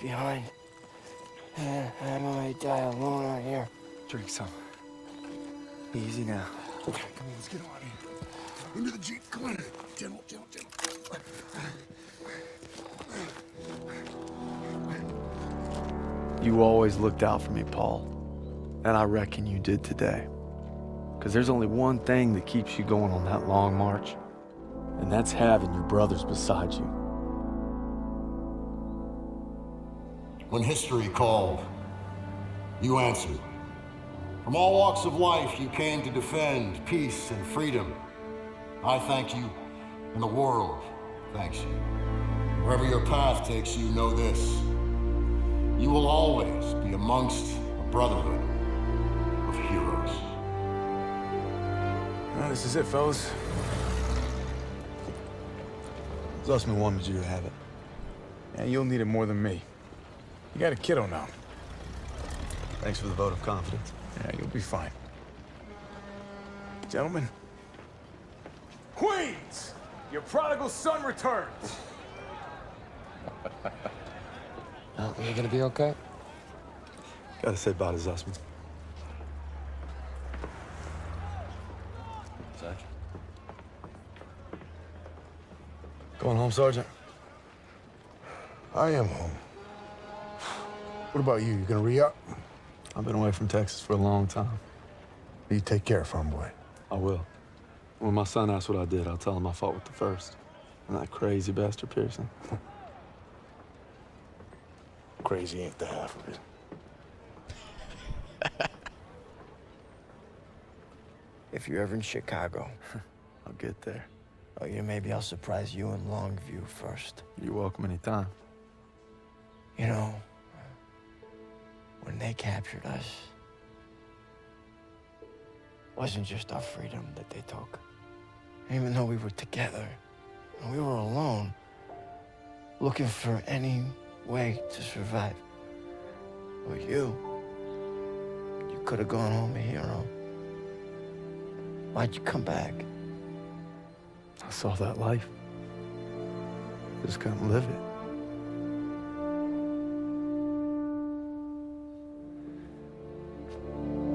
behind. And I might die alone out here. Drink some. Easy now. Okay, come on, let's get on here. Into the Jeep, come on. Gentle, gentle, gentle. You always looked out for me, Paul. And I reckon you did today. Because there's only one thing that keeps you going on that long march. And that's having your brothers beside you. When history called, you answered. From all walks of life, you came to defend peace and freedom. I thank you, and the world thanks you. Wherever your path takes you, know this. You will always be amongst a brotherhood of heroes. Well, this is it, fellas. Zussman wanted you to have it. And you'll need it more than me. You got a kiddo now. Thanks for the vote of confidence. Yeah, you'll be fine. Gentlemen. Queens! Your prodigal son returns! You gonna be okay? Gotta say bye to Zussman. Sarge? Going home, Sergeant? I am home. What about you? You gonna re-up? I've been away from Texas for a long time. You take care, farm boy. I will. When my son asks what I did, I'll tell him I fought with the first. And that crazy bastard Pearson. Crazy ain't the half of it. If you're ever in Chicago, I'll get there. oh, yeah, maybe I'll surprise you in Longview first. You're welcome anytime. You know, when they captured us, it wasn't just our freedom that they took. Even though we were together, and we were alone, looking for any way to survive. But you could have gone home a hero. Why'd you come back? I saw that life. Just couldn't live it.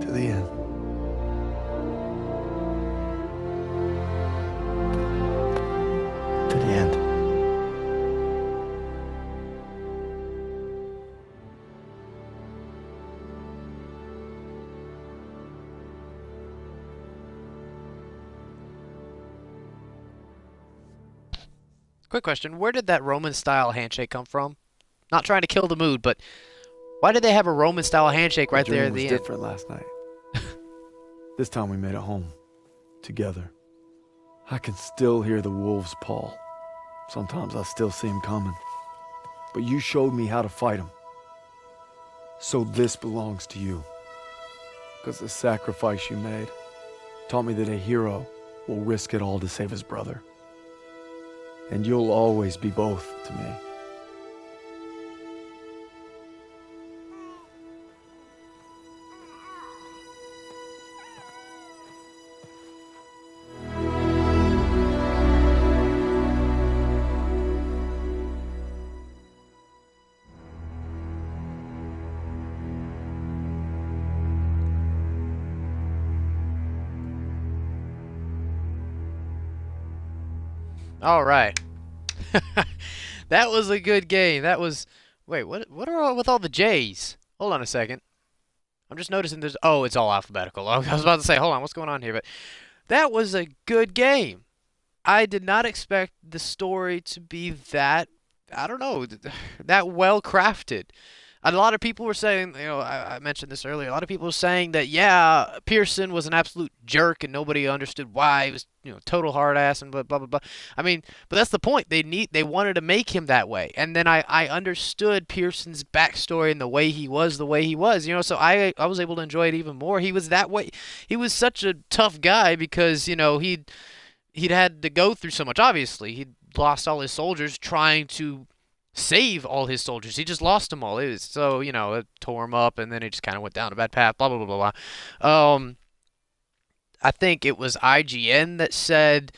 To the end. To the end. Quick question, where did that Roman-style handshake come from? Not trying to kill the mood, but why did they have a Roman-style handshake right there at the The dream end? was different last night. This time we made it home. Together. I can still hear the wolves, Paul. Sometimes I still see them coming. But you showed me how to fight them. So this belongs to you. Because the sacrifice you made taught me that a hero will risk it all to save his brother. And you'll always be both to me. All right. That was a good game. That was... Wait, what are all with all the J's? Hold on a second. I'm just noticing there's... Oh, it's all alphabetical. I was about to say, hold on, what's going on here? But that was a good game. I did not expect the story to be that, I don't know, that well crafted. A lot of people were saying, you know, I mentioned this earlier, a lot of people were saying that, yeah, Pearson was an absolute jerk and nobody understood why. He was, you know, total hard ass and blah, blah, blah, blah. I mean, but that's the point. They wanted to make him that way. And then I understood Pearson's backstory and the way he was, you know, so I was able to enjoy it even more. He was that way. He was such a tough guy because, you know, he'd had to go through so much, obviously. He'd lost all his soldiers trying to save all his soldiers. He just lost them all. It was so, you know, it tore him up, and then it just kind of went down a bad path, blah, blah, blah, blah, blah. I think it was IGN that said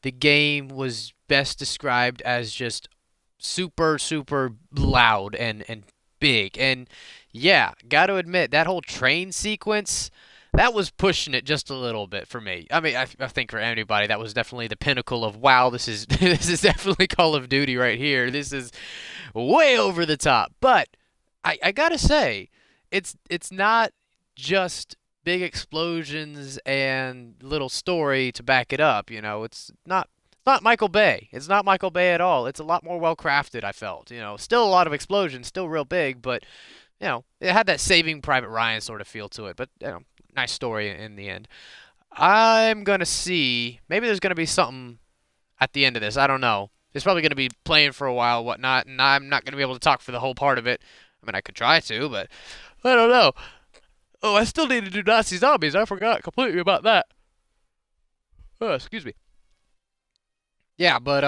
the game was best described as just super, super loud and big. And yeah, got to admit, that whole train sequence, that was pushing it just a little bit for me. I mean, I think for anybody, that was definitely the pinnacle of, wow, this is this is definitely Call of Duty right here. This is way over the top. But I gotta say, it's not just big explosions and little story to back it up. You know, it's not Michael Bay. It's not Michael Bay at all. It's a lot more well crafted, I felt. You know, still a lot of explosions, still real big, but you know, it had that Saving Private Ryan sort of feel to it. But you know, nice story in the end. I'm gonna see. Maybe there's gonna be something at the end of this. I don't know. It's probably gonna be playing for a while, whatnot, and I'm not gonna be able to talk for the whole part of it. I mean, I could try to, but I don't know. Oh, I still need to do Nazi zombies. I forgot completely about that. Oh, excuse me. Yeah, but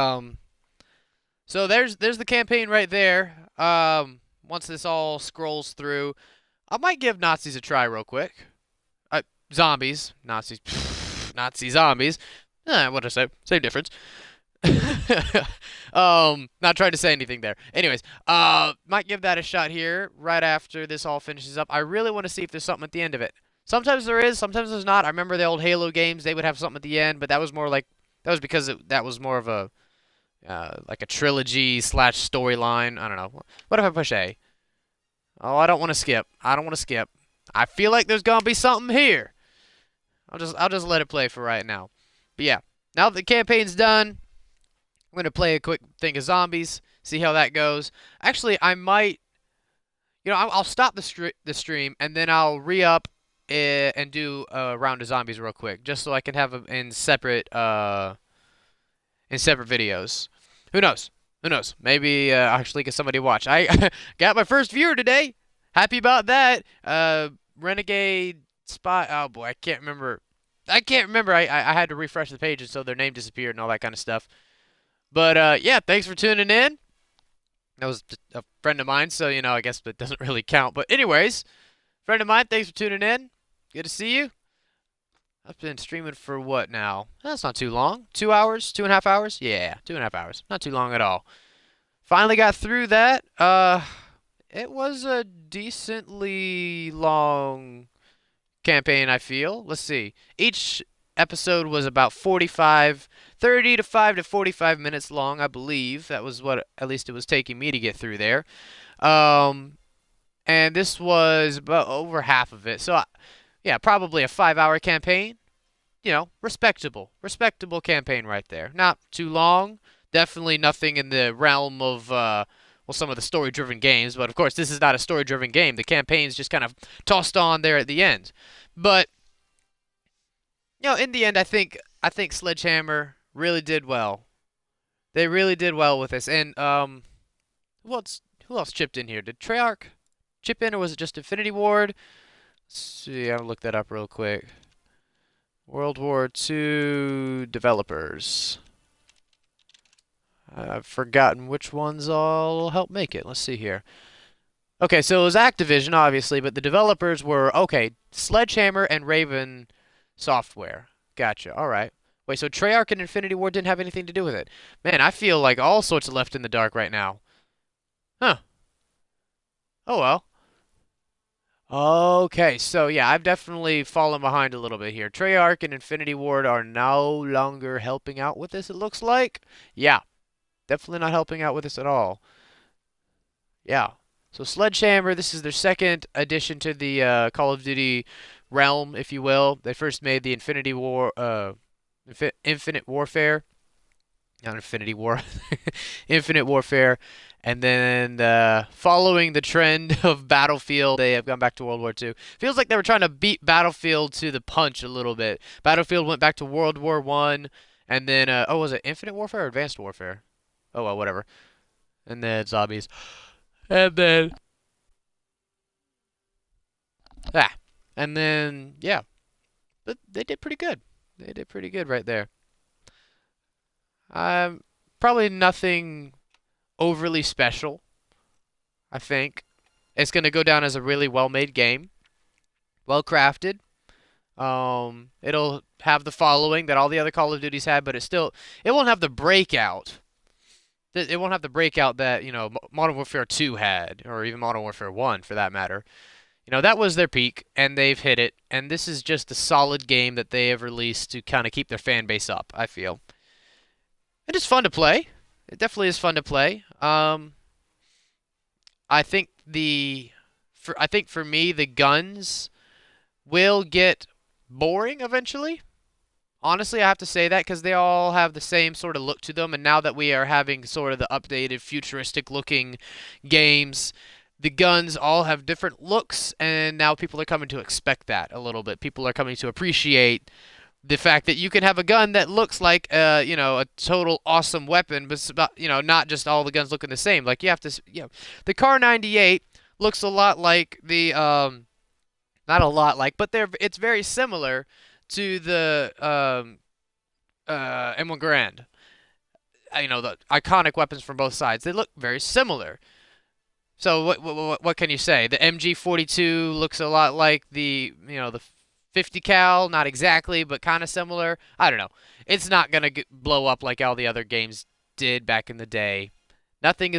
so there's the campaign right there. Once this all scrolls through, I might give Nazis a try real quick. Zombies, Nazis, Nazi zombies. What did I say? Same difference. Not trying to say anything there. Anyways, might give that a shot here right after this all finishes up. I really want to see if there's something at the end of it. Sometimes there is, sometimes there's not. I remember the old Halo games; they would have something at the end, but that was more like because that was more of a like a trilogy / storyline. I don't know. What if I push A? Oh, I don't want to skip. I don't want to skip. I feel like there's gonna be something here. I'll just let it play for right now. But yeah, now that the campaign's done, I'm gonna play a quick thing of zombies, see how that goes. Actually, I might, I'll stop the stream and then I'll re-up and do a round of zombies real quick, just so I can have them in separate videos. Who knows? Who knows? Maybe actually get somebody to watch. I got my first viewer today. Happy about that. Renegade Spy. Oh boy, I can't remember. I had to refresh the page, and so their name disappeared and all that kind of stuff. But yeah, thanks for tuning in. That was a friend of mine, so I guess that doesn't really count. But anyways, friend of mine, thanks for tuning in. Good to see you. I've been streaming for what now? That's not too long. 2 hours? 2.5 hours? Yeah, 2.5 hours. Not too long at all. Finally got through that. It was a decently long campaign, I feel. Let's see. Each episode was about 35 to 45 minutes long, I believe. That was what at least it was taking me to get through there. And this was about over half of it. So, yeah, probably a 5-hour campaign. Respectable campaign right there. Not too long. Definitely nothing in the realm of some of the story-driven games, but of course this is not a story-driven game. The campaign's just kind of tossed on there at the end. But in the end, I think Sledgehammer really did well. They really did well with this. And who else chipped in here? Did Treyarch chip in, or was it just Infinity Ward? Let's see, I'll look that up real quick. World War II developers. I've forgotten which ones all helped make it. Let's see here. Okay, so it was Activision, obviously, but the developers were, Sledgehammer and Raven Software. Gotcha, alright. Wait, so Treyarch and Infinity Ward didn't have anything to do with it. Man, I feel like all sorts of left in the dark right now. Huh. Oh well. Okay, so yeah, I've definitely fallen behind a little bit here. Treyarch and Infinity Ward are no longer helping out with this, it looks like. Yeah, definitely not helping out with this at all. Yeah, so Sledgehammer, this is their second addition to the Call of Duty realm, if you will. They first made the Infinite Warfare. Not Infinity War. Infinite Warfare. And then following the trend of Battlefield, they have gone back to World War II. Feels like they were trying to beat Battlefield to the punch a little bit. Battlefield went back to World War I. And then, was it Infinite Warfare or Advanced Warfare? Oh, well, whatever. And then zombies. And then... And then, yeah. But they did pretty good. They did pretty good right there. Probably nothing overly special, I think. It's going to go down as a really well-made game. Well-crafted. It'll have the following that all the other Call of Duties had, but it won't have the breakout It won't have the breakout that, Modern Warfare 2 had, or even Modern Warfare 1 for that matter. That was their peak, and they've hit it, and this is just a solid game that they have released to kind of keep their fan base up, I feel. It is fun to play. It definitely is fun to play. I think for me, the guns will get boring eventually. Honestly, I have to say that because they all have the same sort of look to them, and now that we are having sort of the updated, futuristic-looking games, the guns all have different looks, and now people are coming to expect that a little bit. People are coming to appreciate the fact that you can have a gun that looks like, a total awesome weapon, but not just all the guns looking the same. Like you have to, the Car 98 looks a lot like the, not a lot like, but it's very similar to the M1 Garand. The iconic weapons from both sides. They look very similar. So what can you say? The MG42 looks a lot like the 50 cal, not exactly, but kind of similar. I don't know. It's not gonna blow up like all the other games did back in the day. Nothing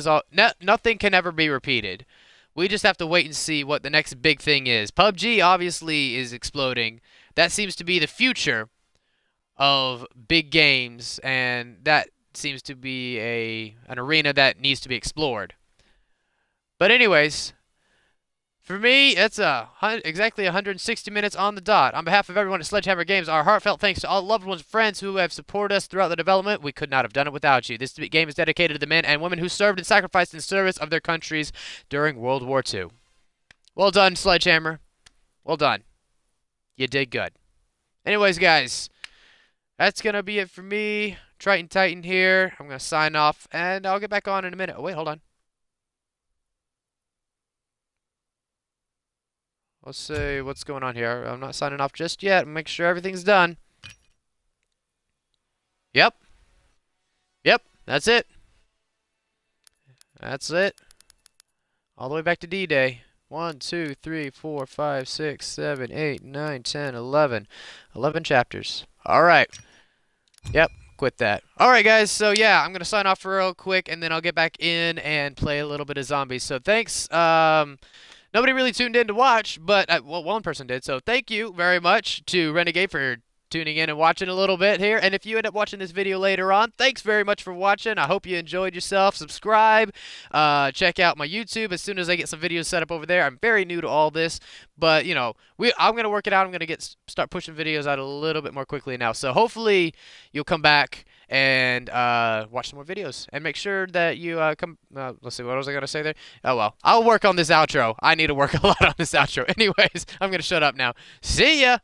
can ever be repeated. We just have to wait and see what the next big thing is. PUBG obviously is exploding. That seems to be the future of big games, and that seems to be an arena that needs to be explored. But anyways, for me, it's exactly 160 minutes on the dot. On behalf of everyone at Sledgehammer Games, our heartfelt thanks to all loved ones and friends who have supported us throughout the development. We could not have done it without you. This game is dedicated to the men and women who served and sacrificed in service of their countries during World War II. Well done, Sledgehammer. Well done. You did good. Anyways, guys, that's going to be it for me. Triton Titan here. I'm going to sign off, and I'll get back on in a minute. Oh, wait, hold on. Let's see what's going on here. I'm not signing off just yet. Make sure everything's done. Yep. Yep, that's it. That's it. All the way back to D-Day. 1, 2, 3, 4, 5, 6, 7, 8, 9, 10, 11. 11 chapters. Alright. Yep, quit that. Alright, guys, so yeah, I'm going to sign off real quick, and then I'll get back in and play a little bit of zombies. So thanks. Nobody really tuned in to watch, but, one person did, so thank you very much to Renegade for tuning in and watching a little bit here. And if you end up watching this video later on, thanks very much for watching. I hope you enjoyed yourself. Subscribe. Check out my YouTube as soon as I get some videos set up over there. I'm very new to all this, but, I'm going to work it out. I'm going to start pushing videos out a little bit more quickly now. So hopefully you'll come back and watch some more videos. And make sure that you let's see, what was I going to say there? Oh, well. I'll work on this outro. I need to work a lot on this outro. Anyways, I'm going to shut up now. See ya!